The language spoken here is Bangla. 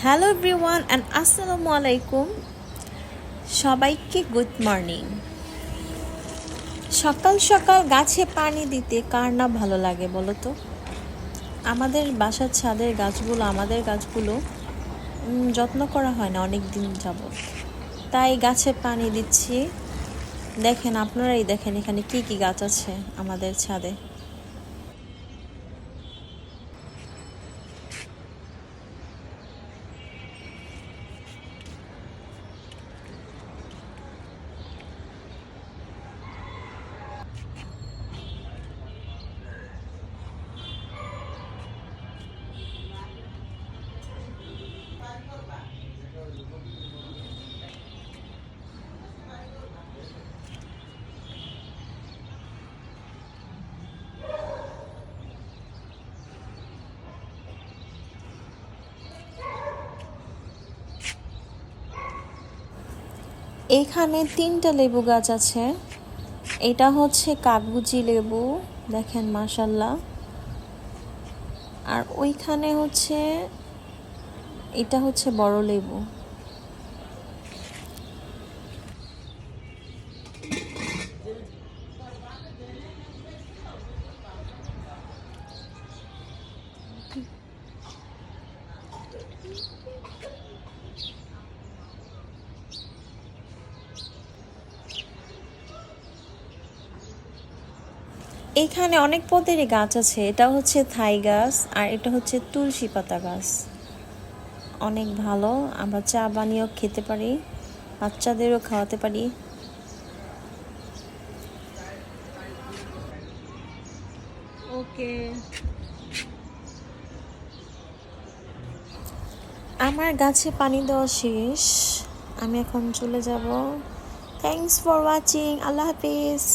হ্যালো এভরিওয়ান অ্যান্ড আসসালামু আলাইকুম। সবাইকে গুড মর্নিং। সকাল সকাল গাছে পানি দিতে কার না ভালো লাগে বলো তো? আমাদের বাসার ছাদের গাছগুলো, আমাদের গাছগুলো যত্ন করা হয় না অনেক দিন যাবত, তাই গাছে পানি দিচ্ছি। দেখেন, আপনারাই দেখেন এখানে কি কি গাছ আছে আমাদের ছাদে। এখানে 3টা লেবু গাছ আছে। এটা হচ্ছে কাগজি লেবু, দেখেন মাশাল্লাহ। আর ওইখানে হচ্ছে, এটা হচ্ছে বড় লেবু। এখানে অনেক পদেরই গাছ আছে। এটা হচ্ছে থাই গাছ আর এটা হচ্ছে তুলসী পাতা গাছ। অনেক ভালো, আমরা চা বানিয়েও খেতে পারি, বাচ্চাদেরও খাওয়াতে পারি। ওকে, আমার গাছে পানি দেওয়া শেষ, আমি এখন চলে যাব। Thanks for watching, Allah Hafiz.